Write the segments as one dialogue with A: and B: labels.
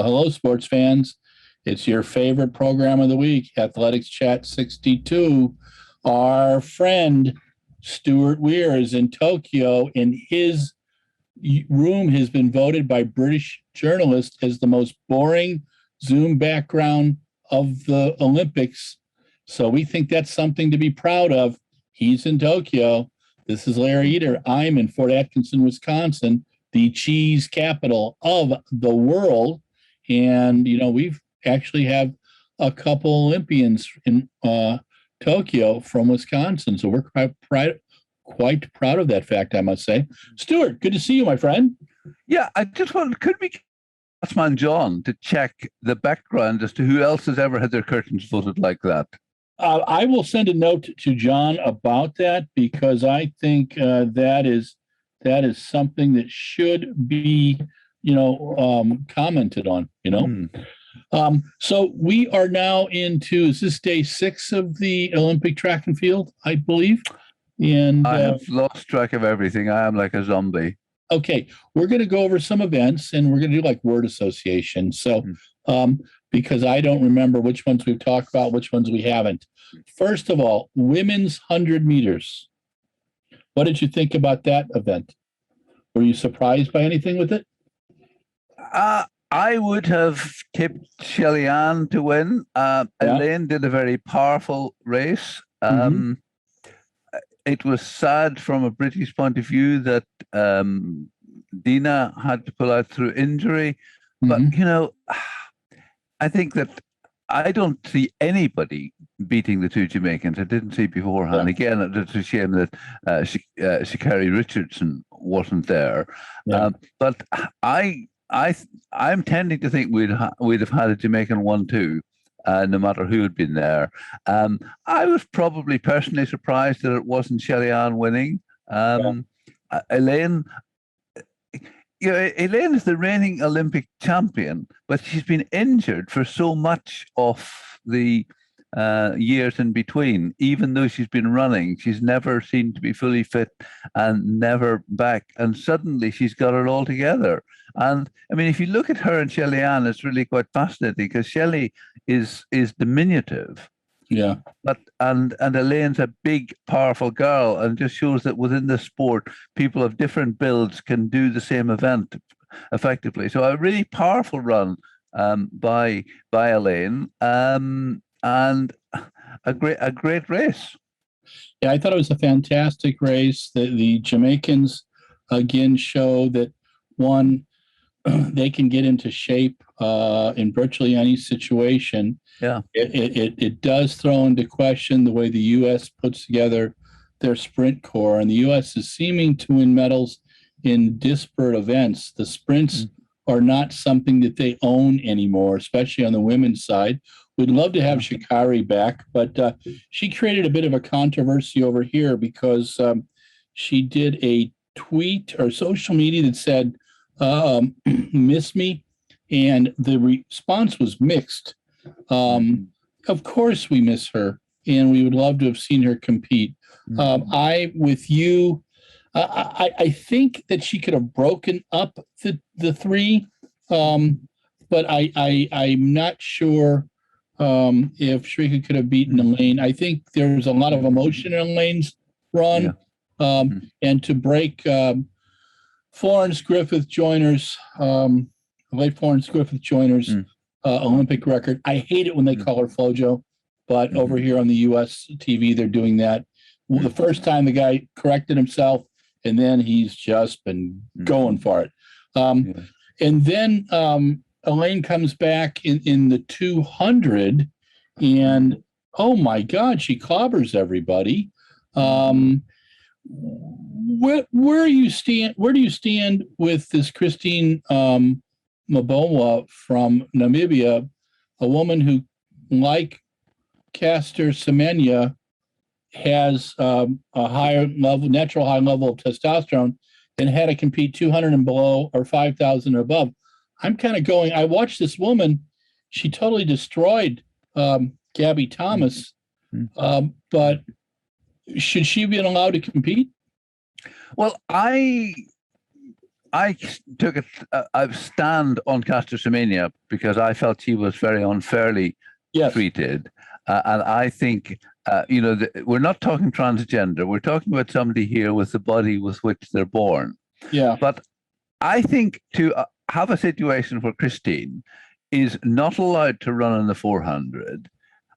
A: hello, sports fans. It's your favorite program of the week, Athletics Chat 62. Our friend Stuart Weir is in Tokyo, and his room has been voted by British journalists as the most boring Zoom background of the Olympics. So we think that's something to be proud of. He's in Tokyo. This is Larry Eater. I'm in Fort Atkinson, Wisconsin, the cheese capital of the world. And, we've actually have a couple Olympians in Tokyo from Wisconsin. So we're quite proud of that fact, I must say. Stuart, good to see you, my friend.
B: Yeah, I just wondered, could we ask man John to check the background as to who else has ever had their curtains voted like that?
A: I will send a note to John about that, because I think that is something that should be, commented on. So we are now into, is this day 6 of the Olympic track and field, I believe? And
B: I have lost track of everything. I am like a zombie.
A: Okay, we're going to go over some events, and we're going to do like word association. So, because I don't remember which ones we've talked about, which ones we haven't. First of all, women's 100 meters. What did you think about that event? Were you surprised by anything with it?
B: I would have tipped Shelly Ann to win. Elaine did a very powerful race. It was sad from a British point of view that Dina had to pull out through injury. But, I think that I don't see anybody beating the two Jamaicans. I didn't see beforehand. Yeah. Again, it's a shame that Sha'Carri Richardson wasn't there. Yeah. But I'm tending to think we'd have had a Jamaican 1-2. No matter who had been there. I was probably personally surprised that it wasn't Shelly Ann winning. Elaine, Elaine is the reigning Olympic champion, but she's been injured for so much of the years in between. Even though she's been running, she's never seemed to be fully fit and never back. And suddenly she's got it all together. And I mean, if you look at her and Shelly Ann, it's really quite fascinating, because Shelly is diminutive.
A: Yeah.
B: But and Elaine's a big, powerful girl, and just shows that within the sport, people of different builds can do the same event effectively. So a really powerful run by Elaine, and a great race.
A: Yeah, I thought it was a fantastic race. The Jamaicans again show that, one, they can get into shape in virtually any situation.
B: Yeah,
A: it does throw into question the way the U.S. puts together their sprint core, and the U.S. is seeming to win medals in disparate events. The sprints are not something that they own anymore, especially on the women's side. We'd love to have Sha'Carri back, but she created a bit of a controversy over here because she did a tweet or social media that said, miss me, and the response was mixed. Of course we miss her, and we would love to have seen her compete. I think that she could have broken up the three, but I'm not sure if Shrika could have beaten Elaine. I think there's a lot of emotion in Elaine's run, and to break Florence Griffith Joyner's, late Florence Griffith Joyner's Olympic record. I hate it when they call her Flojo, but over here on the U.S. TV, they're doing that. Well, the first time the guy corrected himself, and then he's just been going for it. And then Elaine comes back in the 200, and oh my God, she clobbers everybody. Where do you stand with this Christine Mabowa from Namibia, a woman who, like Caster Semenya, has a natural high level of testosterone, and had to compete 200 and below or 5,000 or above? I'm kind of going, I watched this woman, she totally destroyed Gabby Thomas, but should she be allowed to compete?
B: Well, I I took a stand on Caster Semenya because I felt she was very unfairly treated. And I think, we're not talking transgender. We're talking about somebody here with the body with which they're born.
A: Yeah.
B: But I think to have a situation where Christine is not allowed to run in the 400,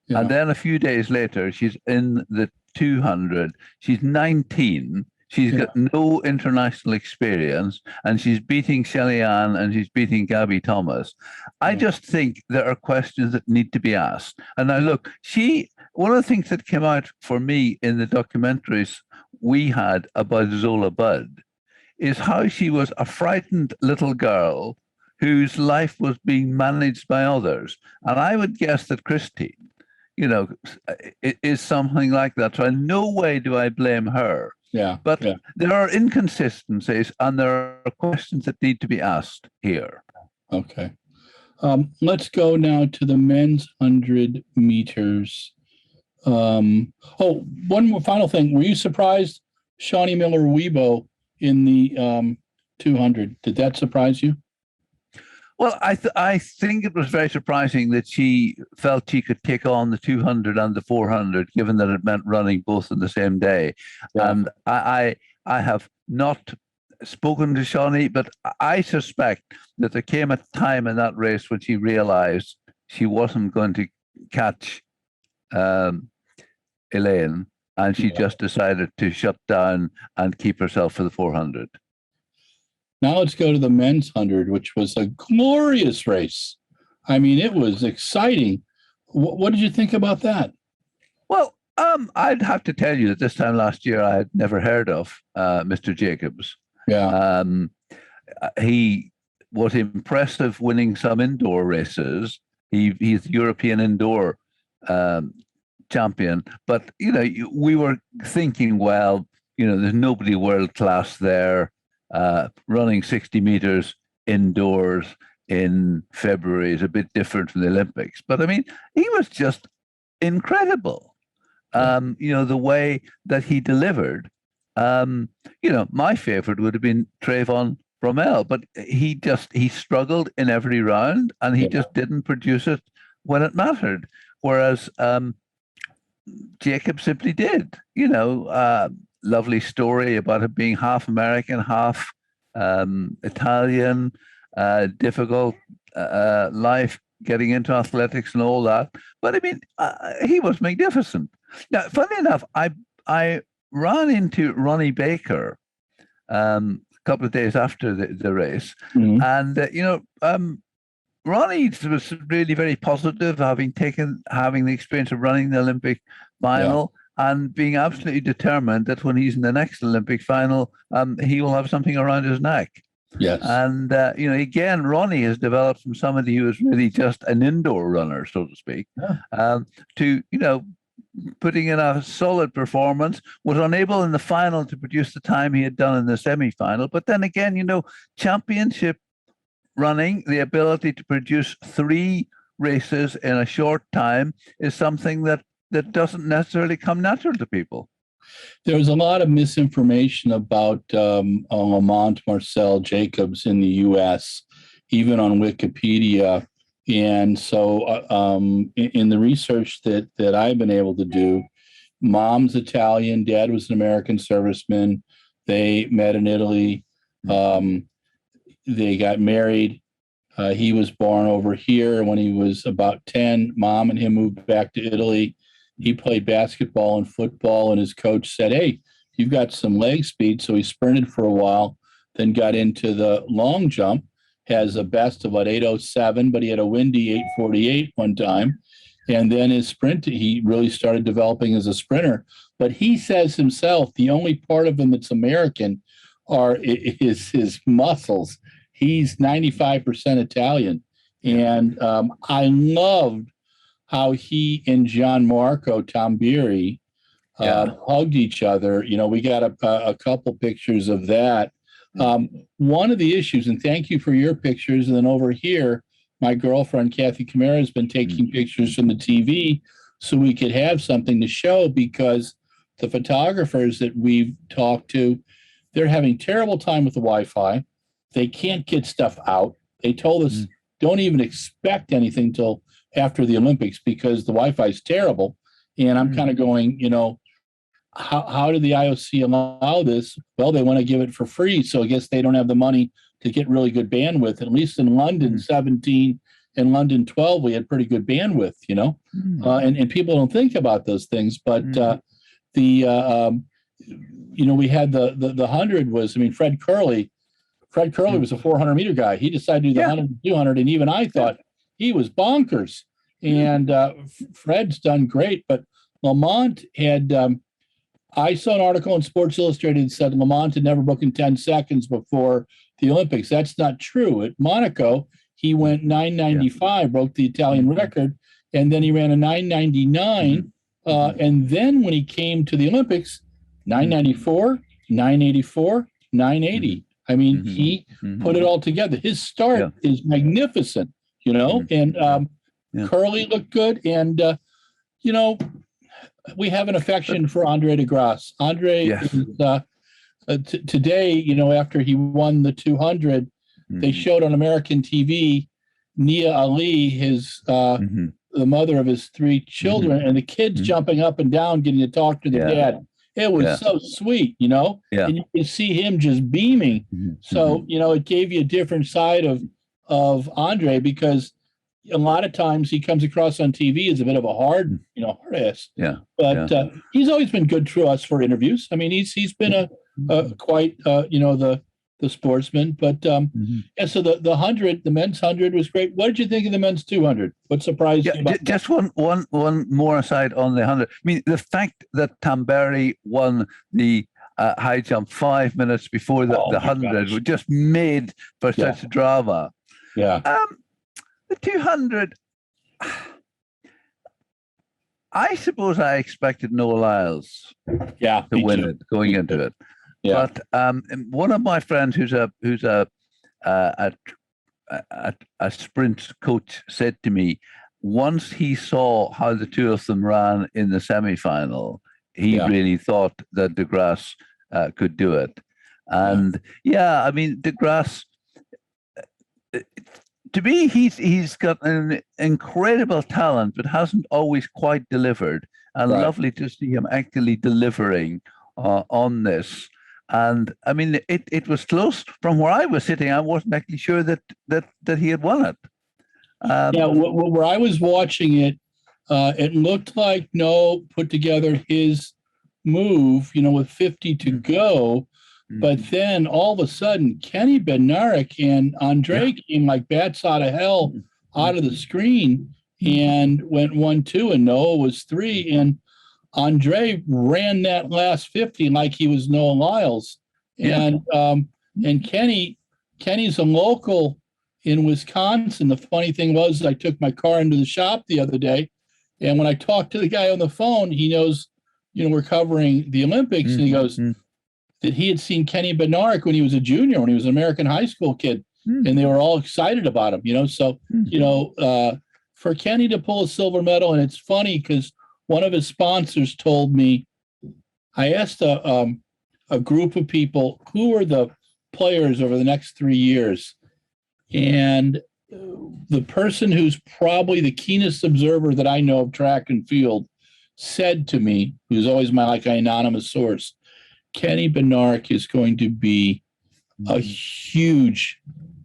B: and then a few days later, she's in the 200. She's 19. She's got no international experience, and she's beating Shelly Ann and she's beating Gabby Thomas. I just think there are questions that need to be asked. And now, look, one of the things that came out for me in the documentaries we had about Zola Budd is how she was a frightened little girl whose life was being managed by others. And I would guess that Christine, it is something like that. So in no way do I blame her. But there are inconsistencies and there are questions that need to be asked here.
A: Okay. Let's go now to the men's 100 meters. One more final thing. Were you surprised Shawnee Miller-Weibo in the 200? Did that surprise you?
B: Well, I think it was very surprising that she felt she could take on the 200 and the 400, given that it meant running both in the same day. Yeah. And I have not spoken to Shawnee, but I suspect that there came a time in that race when she realized she wasn't going to catch Elaine, and she just decided to shut down and keep herself for the 400.
A: Now let's go to the men's 100, which was a glorious race. I mean, it was exciting. What did you think about that?
B: Well, I'd have to tell you that this time last year I had never heard of Mr. Jacobs.
A: Yeah.
B: He was impressive winning some indoor races. He's the European indoor champion. But, we were thinking, well, there's nobody world class there. Running 60 meters indoors in February is a bit different from the Olympics. But I mean, he was just incredible. The way that he delivered. My favorite would have been Trayvon Bromell, but he struggled in every round and he just didn't produce it when it mattered. Whereas Jacob simply did, lovely story about him being half American, half Italian, difficult life, getting into athletics and all that. But I mean, he was magnificent. Now, funny enough, I ran into Ronnie Baker a couple of days after the race, and Ronnie was really very positive, having the experience of running the Olympic final. Yeah. And being absolutely determined that when he's in the next Olympic final, he will have something around his neck.
A: Yes.
B: And, again, Ronnie has developed from somebody who was really just an indoor runner, so to speak, to, putting in a solid performance, was unable in the final to produce the time he had done in the semi-final. But then again, championship running, the ability to produce 3 races in a short time is something that doesn't necessarily come natural to people.
A: There was a lot of misinformation about Lamont Marcel Jacobs in the U.S., even on Wikipedia. And so in the research that I've been able to do, mom's Italian, dad was an American serviceman. They met in Italy. They got married. He was born over here when he was about 10. Mom and him moved back to Italy. He played basketball and football, and his coach said, hey, you've got some leg speed. So he sprinted for a while, then got into the long jump, has a best of about 8:07, but he had a windy 8:48 one time. And then his sprint, he really started developing as a sprinter. But he says himself, the only part of him that's American is his muscles. He's 95% Italian. And I loved how he and Gianmarco Tambiri hugged each other. We got a couple pictures of that. One of the issues, and thank you for your pictures, and then over here, my girlfriend, Kathy Camara, has been taking pictures from the TV so we could have something to show, because the photographers that we've talked to, they're having terrible time with the Wi-Fi. they can't get stuff out. They told us don't even expect anything till after the Olympics because the Wi-Fi is terrible. And I'm kind of going, how did the IOC allow this? Well, they want to give it for free. So I guess they don't have the money to get really good bandwidth. At least in London 17 and London 12, we had pretty good bandwidth, and people don't think about those things. But we had the 100 was, Fred Curley was a 400-meter guy. He decided to do the 100 and 200, and even I thought he was bonkers. And Fred's done great, but Lamont had, I saw an article in Sports Illustrated that said Lamont had never broken 10 seconds before the Olympics. That's not true. At Monaco, he went 9:95, broke the Italian record, and then he ran a 9:99. And then when he came to the Olympics, 9:94, 9:84, 9:80. He put it all together. His start is magnificent, and Curly looked good. And, we have an affection for Andre de Grasse. Andre is, today, after he won the 200, they showed on American TV, Nia Ali, the mother of his 3 children, and the kids jumping up and down, getting to talk to their dad. It was so sweet, and you can see him just beaming. So, it gave you a different side of Andre, because a lot of times he comes across on TV as a bit of a hard ass. But he's always been good to us for interviews. He's been a quite the sportsman. But so the 100, the men's 100 was great. What did you think of the men's 200? What surprised you about
B: just one more aside on the 100. The fact that Tamberi won the high jump 5 minutes before the 100 was just made for such a drama. The 200, I suppose I expected Noah Lyles to win it going into it. But one of my friends who's a sprint coach said to me, once he saw how the two of them ran in the semi-final, he really thought that de Grasse could do it. And de Grasse, to me, he's got an incredible talent, but hasn't always quite delivered. And lovely to see him actually delivering on this. And it was close. From where I was sitting, I wasn't actually sure that he had won it.
A: Where I was watching it, it looked like Noah put together his move, with 50 to go. But then all of a sudden, Kenny Bednarek and Andre came like bats out of hell out of the screen and went 1-2, and Noah was 3. And Andre ran that last 50 like he was Noah Lyles. And Kenny's a local in Wisconsin. The funny thing was, I took my car into the shop the other day, and when I talked to the guy on the phone, he knows, we're covering the Olympics, and he goes, that he had seen Kenny Bednarek when he was a junior, when he was an American high school kid, and they were all excited about him, So, for Kenny to pull a silver medal, and it's funny because one of his sponsors told me, I asked a group of people, who are the players over the next 3 years? And the person who's probably the keenest observer that I know of track and field said to me, who's always my anonymous source, Kenny Bednarek is going to be a huge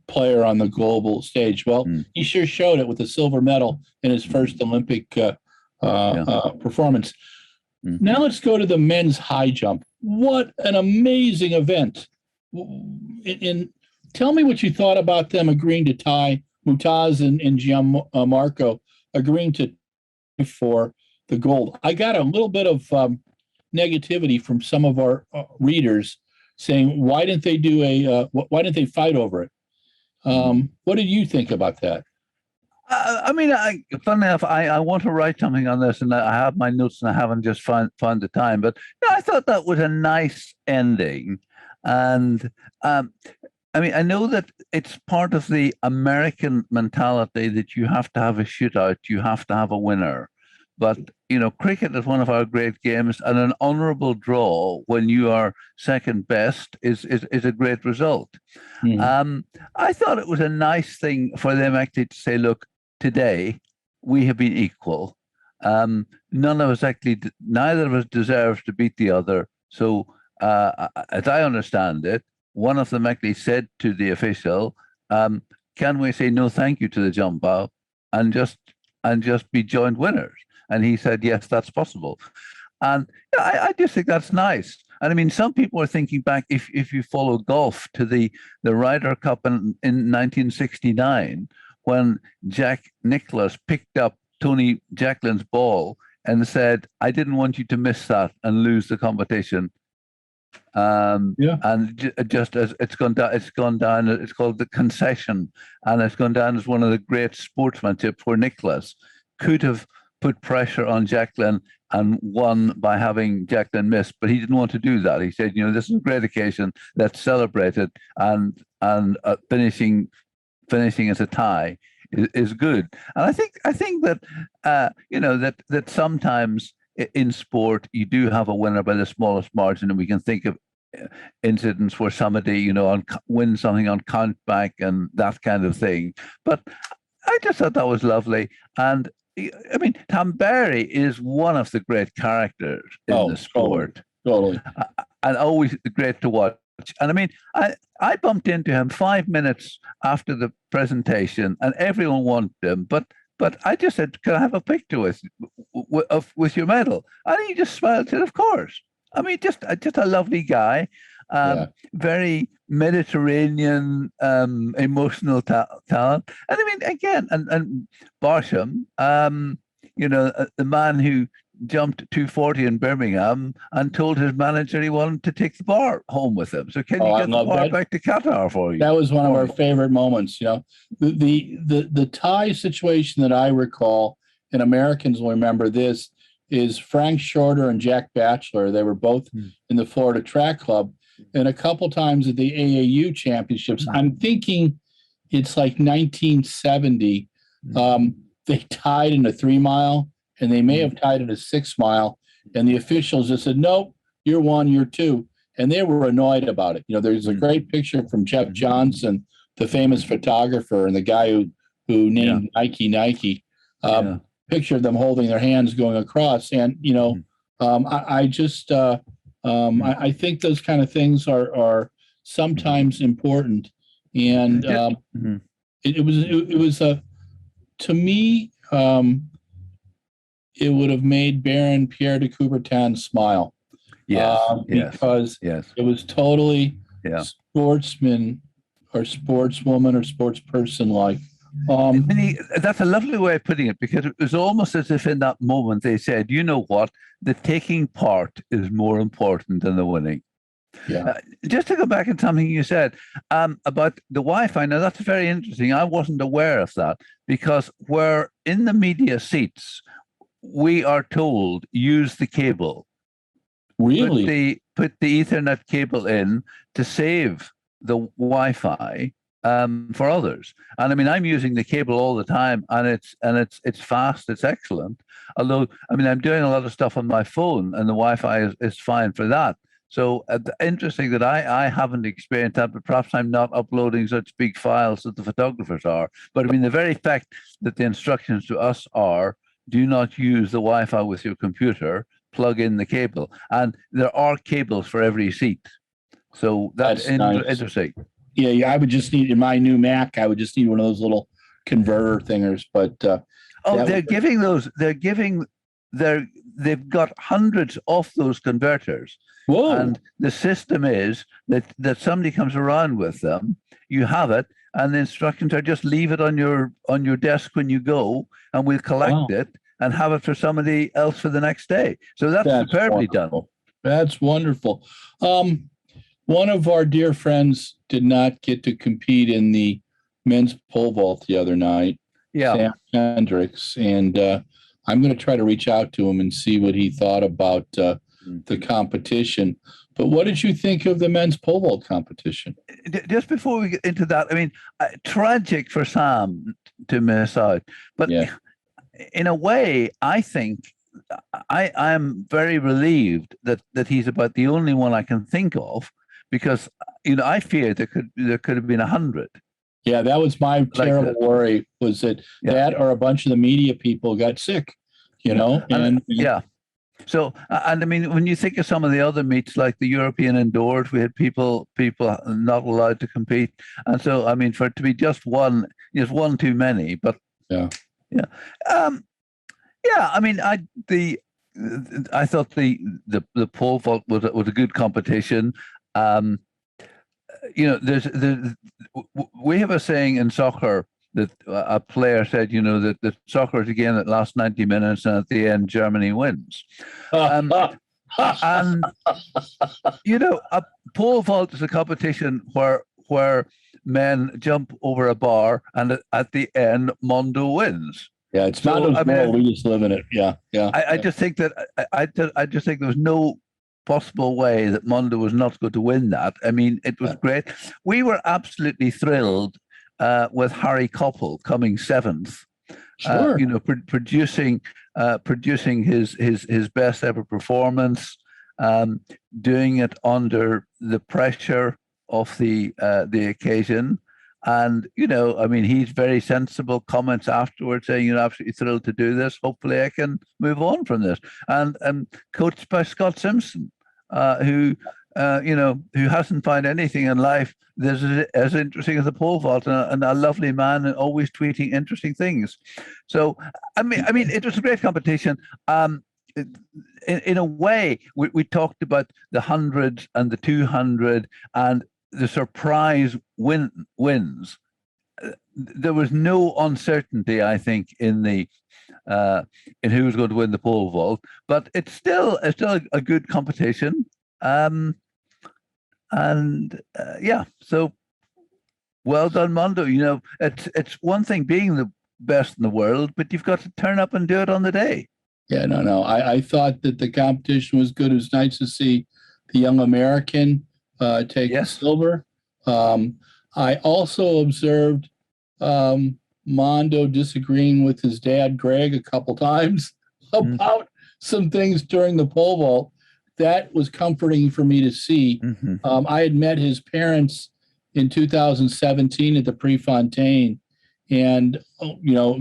A: player on the global stage. Well, he sure showed it with a silver medal in his first Olympic performance. Now let's go to the men's high jump. What an amazing event. And tell me what you thought about them agreeing to tie Mutaz and Gianmarco agreeing to for the gold. I got a little bit of negativity from some of our readers saying, why didn't they do why didn't they fight over it? What did you think about that?
B: Funny enough, I want to write something on this, and I have my notes, and I haven't just found the time. But I thought that was a nice ending, and I know that it's part of the American mentality that you have to have a shootout, you have to have a winner. But cricket is one of our great games, and an honourable draw when you are second best is a great result. I thought it was a nice thing for them actually to say, look, today we have been equal. None of us neither of us deserves to beat the other. So, as I understand it, one of them actually said to the official, can we say no thank you to the jump out and just be joint winners? And he said, yes, that's possible. And I just think that's nice. And I mean, some people are thinking back, if you follow golf, to the Ryder Cup in 1969, when Jack Nicklaus picked up Tony Jacquelin's ball and said, I didn't want you to miss that and lose the competition. And just as it's gone down, it's called the concession, and it's gone down as one of the great sportsmanship, where Nicklaus could have put pressure on Jacqueline and won by having Jacqueline miss, but he didn't want to do that. He said, this is a great occasion, let's celebrate it, and finishing as a tie is good. And I think that that sometimes in sport you do have a winner by the smallest margin, and we can think of incidents where somebody wins something on count back and that kind of thing. But I just thought that was lovely. And I mean, Tom Barry is one of the great characters in the sport.
A: Totally.
B: And always great to watch. And I mean, I bumped into him 5 minutes after the presentation, and everyone wanted him. But I just said, can I have a picture with your medal? And he just smiled and said, of course. I mean, just a lovely guy, very Mediterranean, emotional talent. And I mean, again, and Barsham, the man who jumped 240 in Birmingham and told his manager he wanted to take the bar home with him. So can you get the bar back to Qatar for you?
A: That was one of our favorite moments. The tie situation that I recall, and Americans will remember this, is Frank Shorter and Jack Batchelor. They were both in the Florida Track Club, and a couple times at the AAU championships. I'm thinking it's like 1970. They tied in a 3 mile, and they may have tied in a 6 mile, and the officials just said, nope, you're 1, you're 2. And they were annoyed about it. There's a great picture from Jeff Johnson, the famous photographer, and the guy who named Nike. Picture of them holding their hands going across. And, I think those kind of things are sometimes important. And it was to me, it would have made Baron Pierre de Coubertin smile. Because it was totally sportsman or sportswoman or sportsperson like.
B: That's a lovely way of putting it, because it was almost as if in that moment they said, you know what, the taking part is more important than the winning. Just to go back to something you said about the Wi-Fi. Now, that's very interesting. I wasn't aware of that, because we're in the media seats, we are told, use the cable.
A: Really?
B: Put the Ethernet cable in to save the Wi-Fi for others. And I mean, I'm using the cable all the time, and it's fast, it's excellent. Although, I mean, I'm doing a lot of stuff on my phone, and the Wi-Fi is fine for that. So interesting that I haven't experienced that, but perhaps I'm not uploading such big files that the photographers are. But I mean, the very fact that the instructions to us are, do not use the Wi-Fi with your computer, plug in the cable. And there are cables for every seat. So that's nice. Interesting.
A: Yeah, I would just need, in my new Mac, I would just need one of those little converter thingers. But they've got hundreds of those converters. Whoa.
B: And the system is that somebody comes around with them, you have it, and the instructions are just leave it on your desk when you go, and we'll collect it and have it for somebody else for the next day. So that's superbly
A: wonderful.
B: done.
A: That's wonderful. One of our dear friends did not get to compete in the men's pole vault the other night. Sam Hendricks, and I'm going to try to reach out to him and see what he thought about the competition. But what did you think of the men's pole vault competition?
B: Just before we get into that, I mean, tragic for Sam to miss out. But in a way, I think I'm very relieved that he's about the only one I can think of, because I feared there could have been 100.
A: Yeah, that was my terrible worry, was that or a bunch of the media people got sick, and
B: yeah. So, and I mean, when you think of some of the other meets, like the European indoors, we had people not allowed to compete, and so I mean, for it to be just one too many. But
A: yeah.
B: I mean, I thought the pole vault was a good competition. We have a saying in soccer that a player said, that soccer is a game that lasts 90 minutes, and at the end, Germany wins. And a pole vault is a competition where men jump over a bar, and at the end, Mondo wins.
A: Yeah, it's Mondo's world. We just live in it. Yeah, yeah.
B: I just think that I just think there was no possible way that Mondo was not going to win that. I mean, it was great. We were absolutely thrilled with Harry Koppel coming 7th.
A: Sure.
B: Producing his best ever performance, doing it under the pressure of the occasion. And, I mean, he's very sensible comments afterwards saying, absolutely thrilled to do this. Hopefully I can move on from this. And coached by Scott Simpson, who hasn't found anything in life that's as interesting as the pole vault, and a lovely man, and always tweeting interesting things. So, I mean, it was a great competition. In a way, we talked about the 100 and the 200 and the surprise wins. There was no uncertainty, I think, in who was going to win the pole vault, but it's still a good competition. So well done, Mondo. It's one thing being the best in the world, but you've got to turn up and do it on the day.
A: Yeah, no. I thought that the competition was good. It was nice to see the young American take silver. I also observed Mondo disagreeing with his dad, Greg, a couple times about some things during the pole vault. That was comforting for me to see. I had met his parents in 2017 at the Prefontaine. And,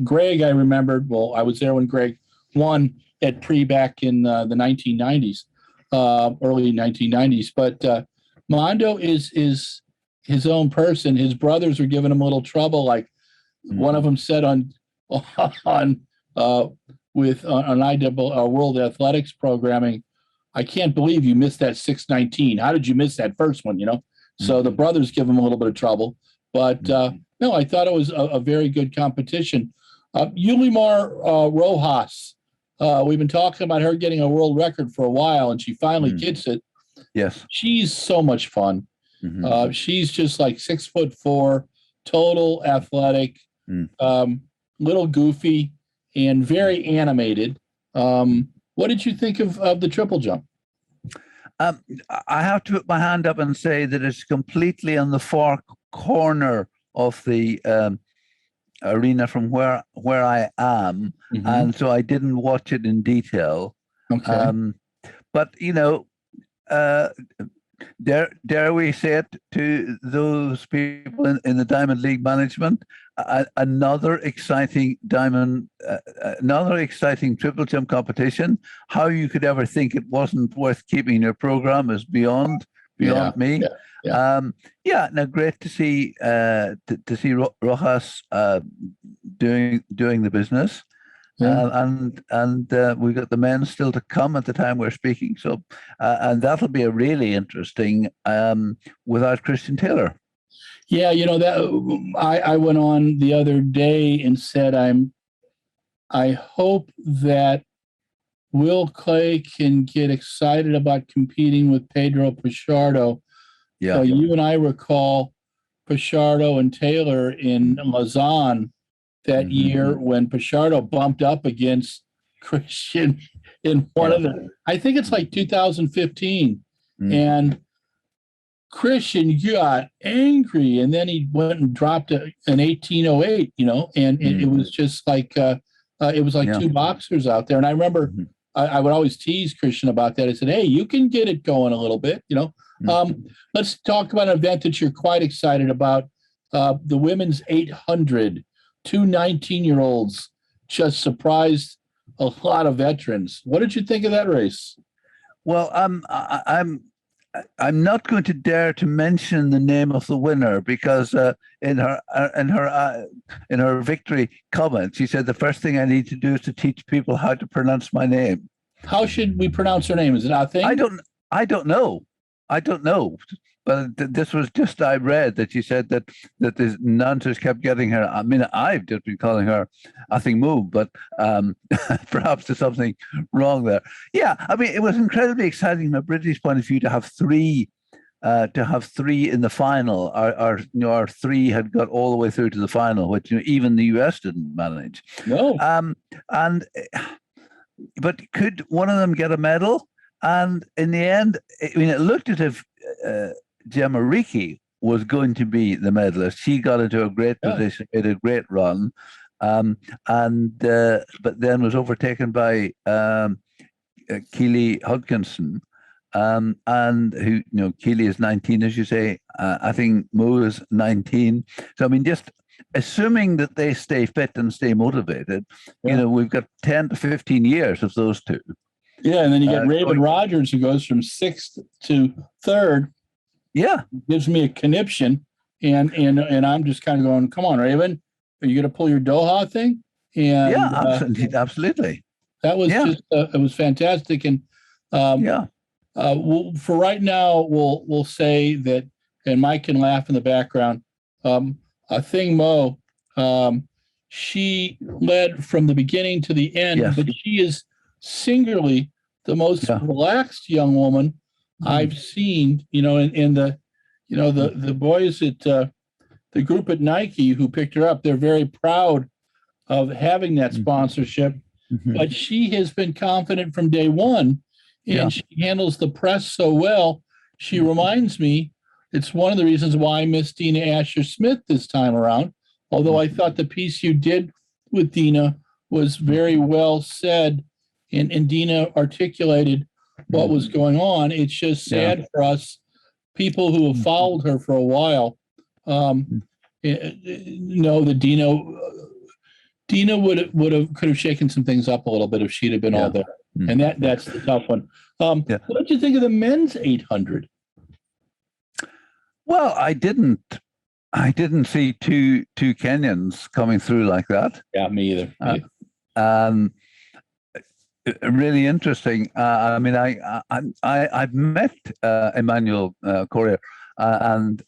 A: Greg, I remembered, well, I was there when Greg won at Pre back in the 1990s, early 1990s. But Mondo is his own person. His brothers were giving him a little trouble. Like one of them said on World Athletics programming, I can't believe you missed that 619. How did you miss that first one? So the brothers give him a little bit of trouble. But no, I thought it was a very good competition. Yulimar Rojas, we've been talking about her getting a world record for a while, and she finally gets it.
B: Yes.
A: She's so much fun. She's just like 6'4", total athletic, little goofy, and very animated. What did you think of the triple jump?
B: I have to put my hand up and say that it's completely on the far corner of the arena from where I am, and so I didn't watch it in detail.
A: Okay.
B: But dare we say it to those people in the Diamond League management, another exciting triple jump competition. How you could ever think it wasn't worth keeping in your program is beyond me. Now great to see Rojas doing the business. And we've got the men still to come at the time we're speaking. So, and that'll be a really interesting without Christian Taylor.
A: Yeah, that I went on the other day and said I hope that Will Clay can get excited about competing with Pedro Pichardo. Yeah, you and I recall Pichardo and Taylor in Lausanne that year when Pichardo bumped up against Christian in one of the, I think it's like 2015. And Christian got angry, and then he went and dropped an 1808, and it was just like a It was like
B: Yeah.
A: two boxers out there. And I remember
B: Mhm.
A: I would always tease Christian about that. I said, hey, you can get it going a little bit, you know. Let's talk about an event that you're quite excited about. The women's 800, two 19-year-olds just surprised a lot of veterans. What did you think of that race?
B: Well, I'm not going to dare to mention the name of the winner because in her victory comment, she said the first thing I need to do is to teach people how to pronounce my name.
A: How should we pronounce her name? Is it a thing?
B: I don't know. But this was just, I read that she said that the announcers kept getting her. I mean, I've just been calling her I think Move, but perhaps there's something wrong there. Yeah, I mean, it was incredibly exciting from a British point of view to have three in the final. Our three had got all the way through to the final, which even the US didn't manage.
A: No.
B: But could one of them get a medal? And in the end, I mean, it looked as if Gemma Ricci was going to be the medalist. She got into a great position, made a great run, but then was overtaken by Keely Hodgkinson, and who Keely is 19, as you say. I think Mo is 19. So I mean, just assuming that they stay fit and stay motivated, we've got 10 to 15 years of those two.
A: Yeah, and then you get Raven Rogers, who goes from 6th to 3rd.
B: Yeah,
A: gives me a conniption, and I'm just kind of going, "Come on, Raven, are you going to pull your Doha thing?" And
B: absolutely.
A: That was just it was fantastic, and for right now, we'll say that, and Mike can laugh in the background. Thing Mo, she led from the beginning to the end, but she is singularly the most relaxed young woman I've seen, in the boys at the group at Nike who picked her up. They're very proud of having that sponsorship, but she has been confident from day one, and she handles the press so well. She reminds me, it's one of the reasons why I miss Dina Asher-Smith this time around, although I thought the piece you did with Dina was very well said, and Dina articulated what was going on. It's just sad for us, people who have followed her for a while, know that Dina could have shaken some things up a little bit if she'd have been all there. And that's the tough one. What did you think of the men's 800?
B: Well, I didn't see two Kenyans coming through like that.
A: Yeah, me either.
B: Really interesting. I mean, I've met Emmanuel Correa, and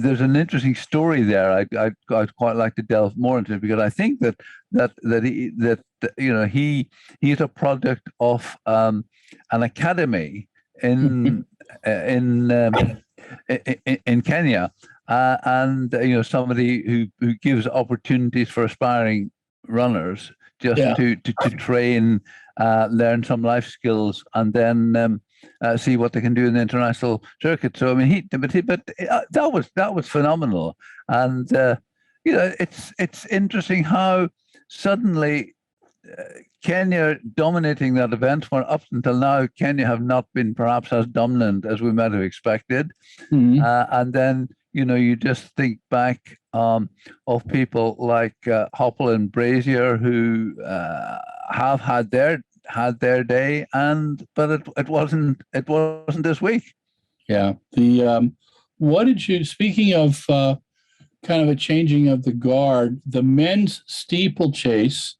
B: there's an interesting story there. I'd quite like to delve more into it, because I think that he's a product of an academy in Kenya, and somebody who gives opportunities for aspiring runners just to train, learn some life skills, and then see what they can do in the international circuit. So I mean, that was phenomenal, and it's interesting how suddenly Kenya dominating that event, where up until now Kenya have not been perhaps as dominant as we might have expected, and then you just think back of people like Hoppel and Brazier, who have had their day, but it wasn't this week. Yeah.
A: What did you, speaking of kind of a changing of the guard, the men's steeplechase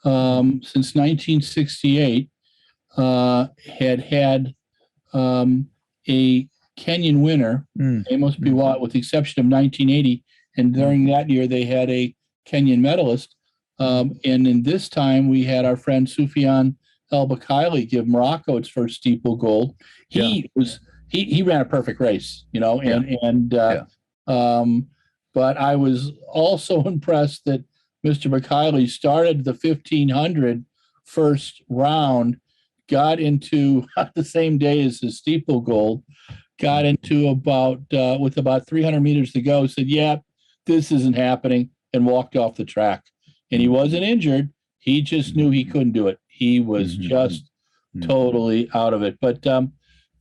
A: since 1968 had a Kenyan winner, Amos Biwott, with the exception of 1980. And during that year, they had a Kenyan medalist. And in this time, we had our friend Sufyan El Bakaili give Morocco its first steeple gold. He ran a perfect race, but I was also impressed that Mr. Bakaili started the 1500 first round, got into the same day as his steeple gold, got into with about 300 meters to go, said, yeah, this isn't happening, and walked off the track. And he wasn't injured. He just knew he couldn't do it. He was just totally out of it. But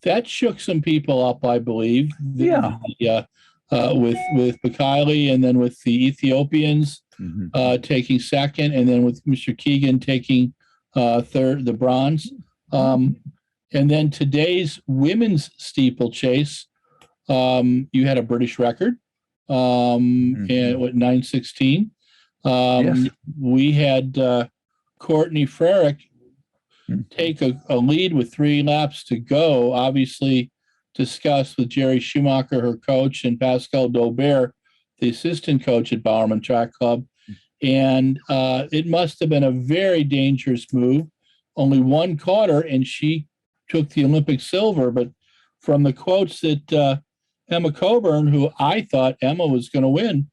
A: that shook some people up, I believe. With Bakali, and then with the Ethiopians taking second, and then with Mr. Keegan taking third, the bronze. And then today's women's steeplechase, you had a British record, and 9:16.
B: Yes.
A: We had Courtney Frerick take a lead with 3 laps to go, obviously discussed with Jerry Schumacher, her coach, and Pascal Daubert, the assistant coach at Bowerman Track Club. And it must have been a very dangerous move. Only one caught her, and she took the Olympic silver. But from the quotes that Emma Coburn, who I thought Emma was going to win,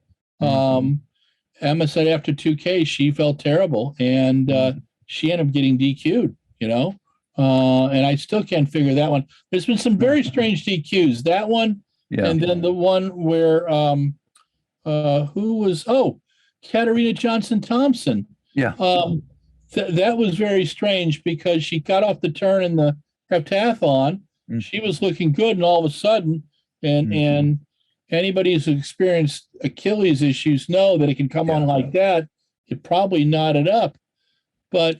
A: Emma said after 2K, she felt terrible, and she ended up getting DQ'd, and I still can't figure that one. There's been some very strange DQs. That one, and then the one where Katarina Johnson-Thompson.
B: Yeah.
A: That was very strange because she got off the turn in the heptathlon. She was looking good, and all of a sudden, and anybody who's experienced Achilles issues know that it can come on like that. It probably knotted up, but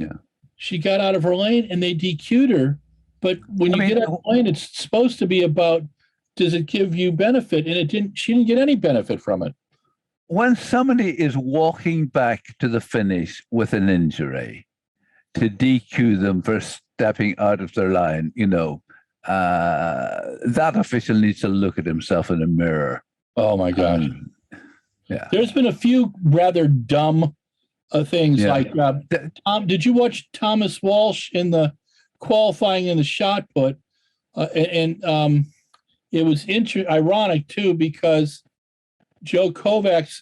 A: she got out of her lane and they DQ'd her. But when you get out of the lane, it's supposed to be about, does it give you benefit? And it didn't. She didn't get any benefit from it.
B: When somebody is walking back to the finish with an injury, to DQ them for stepping out of their line, that official needs to look at himself in a mirror.
A: Oh my gosh. There's been a few rather dumb things like did you watch Thomas Walsh in the qualifying in the shot put? It was ironic too, because Joe Kovacs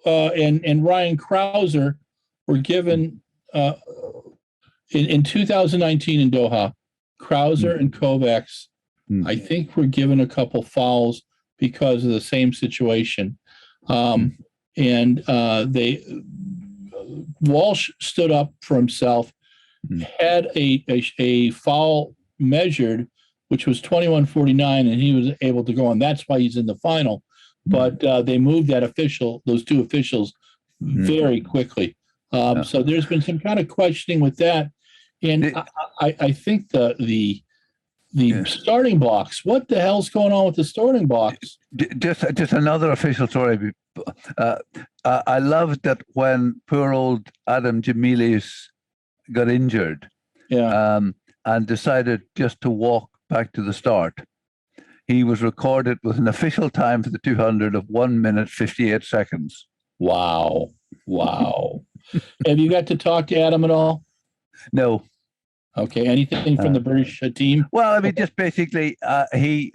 A: and Ryan Krauser were given in 2019 in Doha. Krauser and Kovacs, I think, were given a couple fouls because of the same situation. Walsh stood up for himself, had a foul measured, which was 21:49, and he was able to go on. That's why he's in the final. But they moved those two officials, very quickly. So there's been some kind of questioning with that. And I think the starting blocks, what the hell's going on with the starting blocks?
B: Just another official story. I loved that when poor old Adam Jamilius got injured and decided just to walk back to the start, he was recorded with an official time for the 200 of 1 minute, 58 seconds.
A: Wow. Have you got to talk to Adam at all?
B: No.
A: Okay. Anything from the British team?
B: Well, just basically, he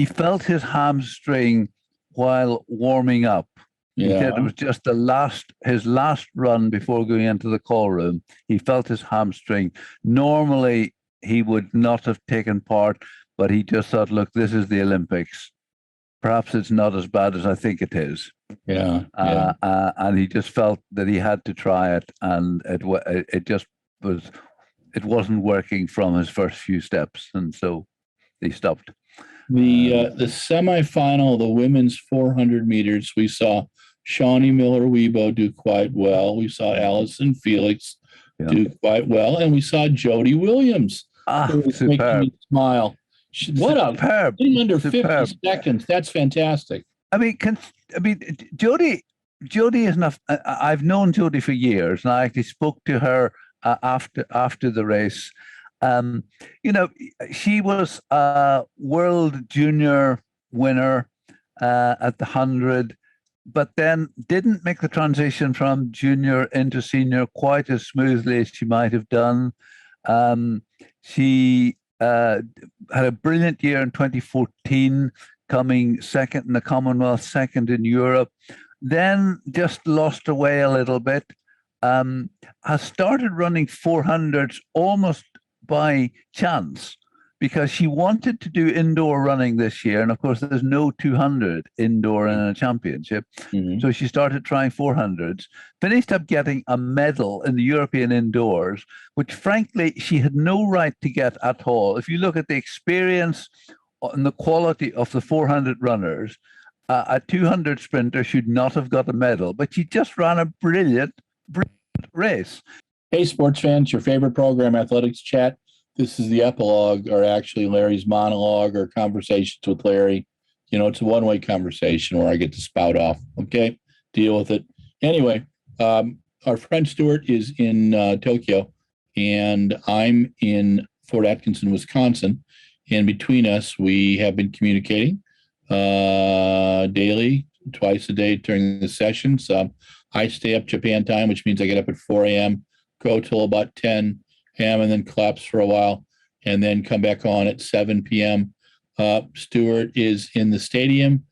B: felt his hamstring while warming up. He said it was just his last run before going into the call room. He felt his hamstring. Normally, he would not have taken part, but he just thought, look, this is the Olympics. Perhaps it's not as bad as I think it is. And he just felt that he had to try it, and it wasn't working from his first few steps, and so he stopped.
A: The semifinal, the women's 400 meters, we saw Shawnee Miller-Weibo do quite well. We saw Allison Felix do quite well, and we saw Jody Williams.
B: Superb.
A: Making me smile. What
B: superb.
A: Under 50 seconds. That's fantastic.
B: Jody is enough. I've known Jody for years, and I actually spoke to her after the race. She was a world junior winner at the 100, but then didn't make the transition from junior into senior quite as smoothly as she might have done. She had a brilliant year in 2014, coming second in the Commonwealth, second in Europe, then just lost her way a little bit. Has started running 400s almost by chance, because she wanted to do indoor running this year. And of course, there's no 200 indoor in a championship.
A: Mhm.
B: So she started trying 400s, finished up getting a medal in the European indoors, which frankly, she had no right to get at all. If you look at the experience and the quality of the 400 runners, a 200 sprinter should not have got a medal, but she just ran a brilliant race.
A: Hey, sports fans, your favorite program, Athletics Chat. This is the epilogue, or actually Larry's monologue or conversations with Larry. You know, it's a one-way conversation where I get to spout off. Okay, deal with it. Anyway, our friend Stuart is in Tokyo, and I'm in Fort Atkinson, Wisconsin. And between us, we have been communicating daily, twice a day during the sessions. I stay up Japan time, which means I get up at 4 a.m., go till about 10 a.m., and then collapse for a while, and then come back on at 7 p.m. Stuart is in the stadium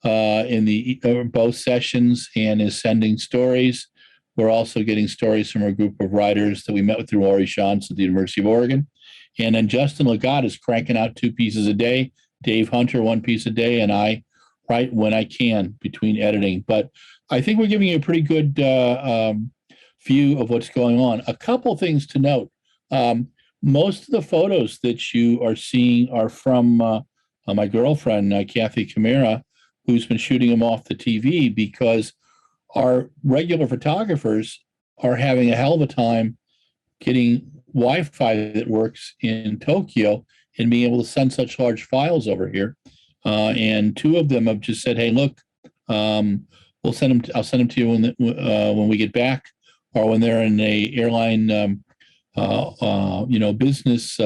A: in the both sessions and is sending stories. We're also getting stories from a group of writers that we met with through Ori Shantz at the University of Oregon. And then Justin Legatt is cranking out 2 pieces a day, Dave Hunter 1 piece a day, and I write when I can between editing. But I think we're giving you a pretty good view of what's going on. A couple things to note. Most of the photos that you are seeing are from my girlfriend, Kathy Camara, who's been shooting them off the TV, because our regular photographers are having a hell of a time getting Wi-Fi that works in Tokyo and being able to send such large files over here. And 2 of them have just said, "Hey, look, we'll send them. I'll send them to you when we get back, or when they're in a airline, business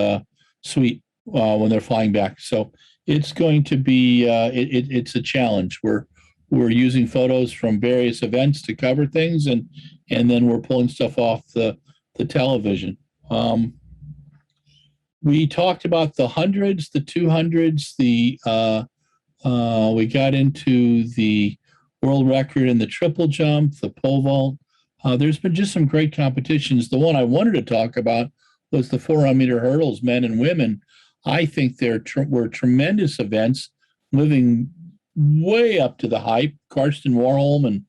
A: suite when they're flying back." So it's going to be it's a challenge. We're using photos from various events to cover things, and then we're pulling stuff off the television. We talked about the 100s, the 200s, we got into the world record in the triple jump, the pole vault. There's been just some great competitions. The one I wanted to talk about was the 400-meter hurdles, men and women. I think were tremendous events, living way up to the hype. Karsten Warholm and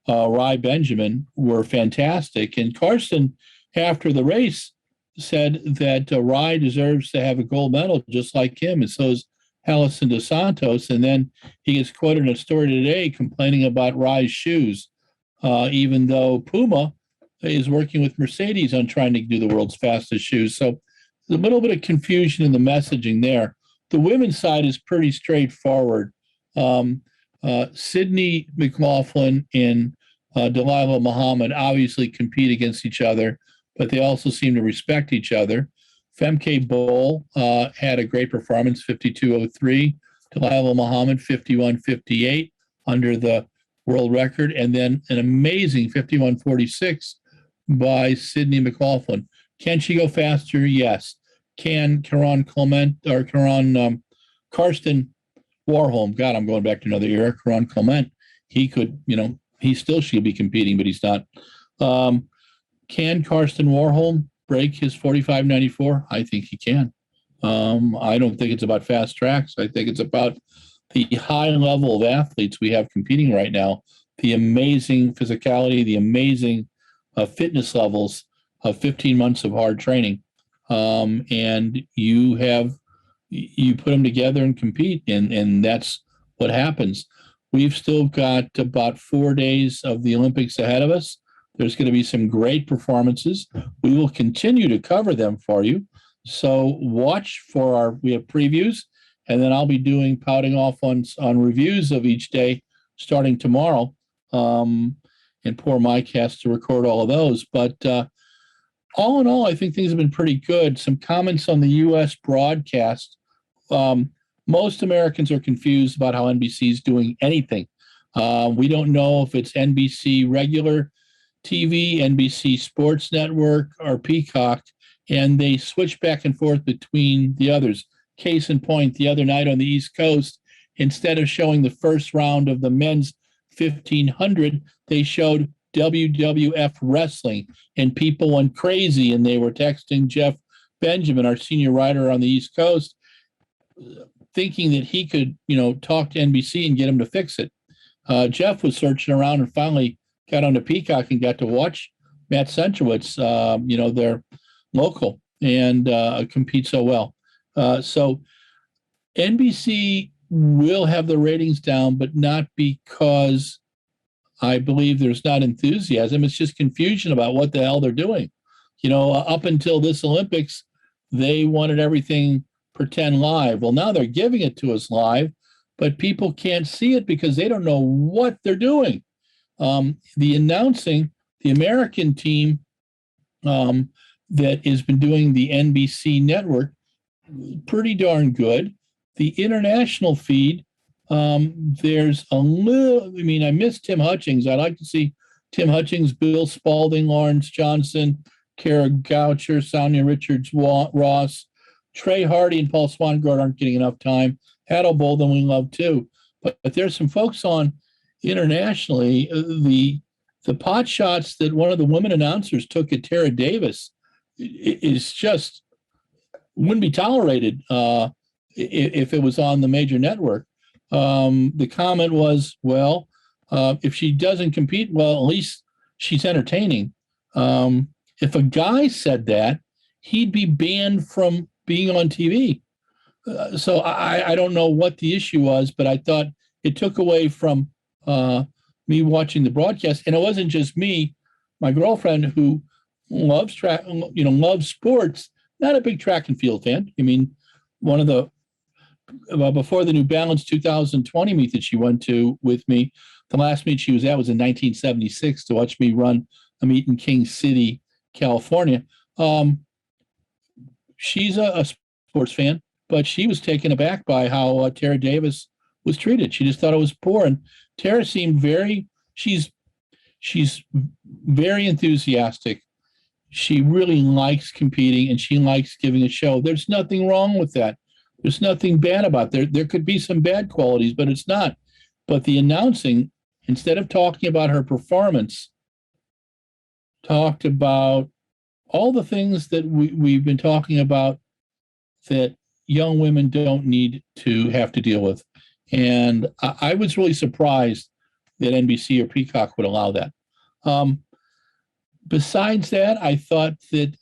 A: Rai Benjamin were fantastic. And Karsten, after the race, said that Rai deserves to have a gold medal just like him, and so is Allison Dos Santos. And then he gets quoted in a story today complaining about Rai's shoes, even though Puma is working with Mercedes on trying to do the world's fastest shoes. So there's a little bit of confusion in the messaging there. The women's side is pretty straightforward. Sydney McLaughlin and Delilah Muhammad obviously compete against each other, but they also seem to respect each other. Femke Bol had a great performance, 52.03. Delilah Muhammad, 51.58 under the world record, and then an amazing 51.46 by Sydney McLaughlin. Can she go faster? Yes. Can Karsten Warholm, God, I'm going back to another era, Karan Clement, he could, he still should be competing, but he's not. Can Karsten Warholm break his 45.94? I think he can. I don't think it's about fast tracks. I think it's about the high level of athletes we have competing right now, the amazing physicality, the amazing fitness levels of 15 months of hard training. And you put them together and compete, and that's what happens. We've still got about 4 days of the Olympics ahead of us. There's going to be some great performances. We will continue to cover them for you. So watch for we have previews, and then I'll be pouting off on reviews of each day starting tomorrow. And poor Mike has to record all of those. But all in all, I think things have been pretty good. Some comments on the U.S. broadcast. Most Americans are confused about how NBC is doing anything. We don't know if it's NBC regular TV, NBC Sports Network, or Peacock, and they switch back and forth between the others. Case in point, the other night on the East Coast, instead of showing the first round of the men's 1500, they showed WWF wrestling, and people went crazy, and they were texting Jeff Benjamin, our senior writer on the East Coast, thinking that he could, talk to NBC and get him to fix it. Jeff was searching around and finally got onto Peacock and got to watch Matt Centrowitz, they're local and compete so well. So NBC will have the ratings down, but not because I believe there's not enthusiasm. It's just confusion about what the hell they're doing. Up until this Olympics, they wanted everything pretend live. Well, now they're giving it to us live, but people can't see it because they don't know what they're doing. The announcing, the American team that has been doing the NBC network, pretty darn good. The international feed, there's a little, I miss Tim Hutchings. I'd like to see Tim Hutchings, Bill Spalding, Lawrence Johnson, Kara Goucher, Sonia Richards-Ross, Trey Hardy and Paul Swangard aren't getting enough time. Hadel Bolden we love too. But there's some folks on internationally. The pot shots that one of the women announcers took at Tara Davis is just wouldn't be tolerated if it was on the major network. The comment was, well, if she doesn't compete, well, at least she's entertaining. If a guy said that, he'd be banned from being on TV. So I don't know what the issue was, but I thought it took away from me watching the broadcast. And it wasn't just me. My girlfriend, who loves track, loves sports, not a big track and field fan. One of the before the New Balance 2020 meet that she went to with me, the last meet she was at was in 1976 to watch me run a meet in King City, California. She's a sports fan, but she was taken aback by how Tara Davis was treated. She just thought it was poor. And Tara seemed she's very enthusiastic. She really likes competing and she likes giving a show. There's nothing wrong with that. There's nothing bad about it. There could be some bad qualities, but it's not. But the announcing, instead of talking about her performance, talked about all the things that we've been talking about that young women don't need to have to deal with. And I was really surprised that NBC or Peacock would allow that. Besides that, I thought that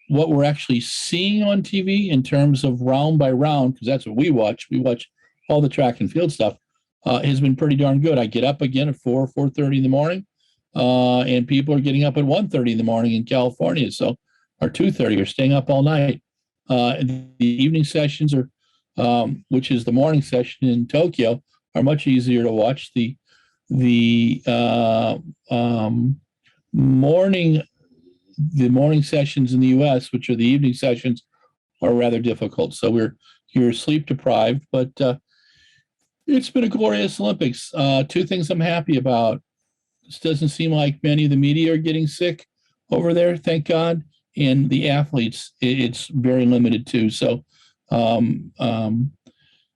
A: what we're actually seeing on TV in terms of round by round, because that's what we watch all the track and field stuff, has been pretty darn good. I get up again at 4:30 in the morning, and people are getting up at 1:30 in the morning in California, or 2:30, or staying up all night. The evening sessions which is the morning session in Tokyo, are much easier to watch. The morning sessions in the U.S., which are the evening sessions, are rather difficult. So you're sleep deprived, but it's been a glorious Olympics. Two things I'm happy about. It doesn't seem like many of the media are getting sick over there, thank God. And the athletes, it's very limited too. So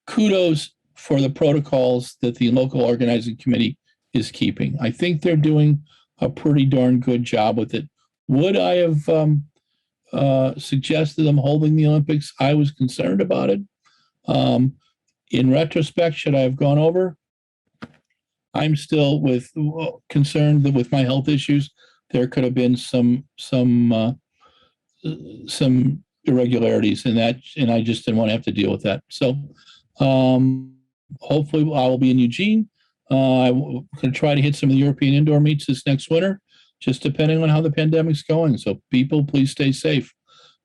A: kudos for the protocols that the local organizing committee is keeping. I think they're doing a pretty darn good job with it. Would I have suggested them holding the Olympics? I was concerned about it. In retrospect, should I have gone over? I'm still concerned that with my health issues, there could have been some irregularities in that, and I just didn't want to have to deal with that. So hopefully I will be in Eugene. I'm going to try to hit some of the European indoor meets this next winter, just depending on how the pandemic's going. So people, please stay safe.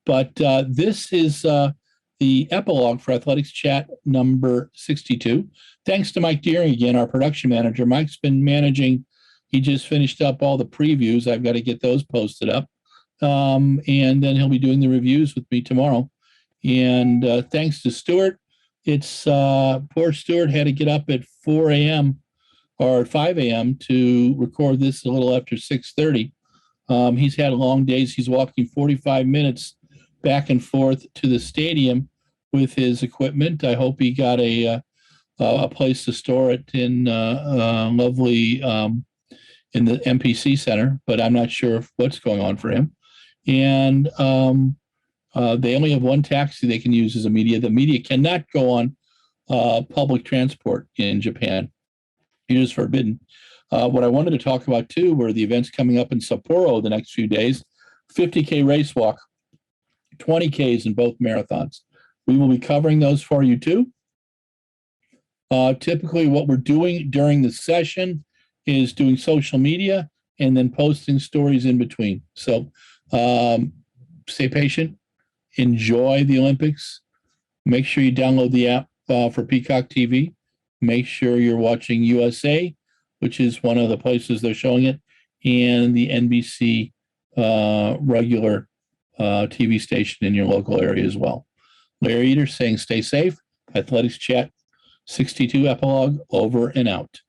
A: But this is the epilogue for Athletics Chat number 62. Thanks to Mike Deering again, our production manager. Mike's been managing. He just finished up all the previews. I've got to get those posted up. And then he'll be doing the reviews with me tomorrow. And thanks to Stuart. It's poor Stuart had to get up at 4 a.m. or 5 a.m. to record this a little after 6:30. He's had long days. He's walking 45 minutes back and forth to the stadium with his equipment. I hope he got a place to store it in lovely in the MPC Center, but I'm not sure what's going on for him. And They only have one taxi they can use as a media. The media cannot go on public transport in Japan. It is forbidden. What I wanted to talk about too were the events coming up in Sapporo the next few days. 50K race walk, 20Ks in both marathons. We will be covering those for you too. Typically what we're doing during the session is doing social media and then posting stories in between. So stay patient, enjoy the Olympics. Make sure you download the app for Peacock TV. Make sure you're watching USA, which is one of the places they're showing it, and the NBC regular TV station in your local area as well. Larry Eater saying stay safe. Athletics Chat 62 epilogue over and out.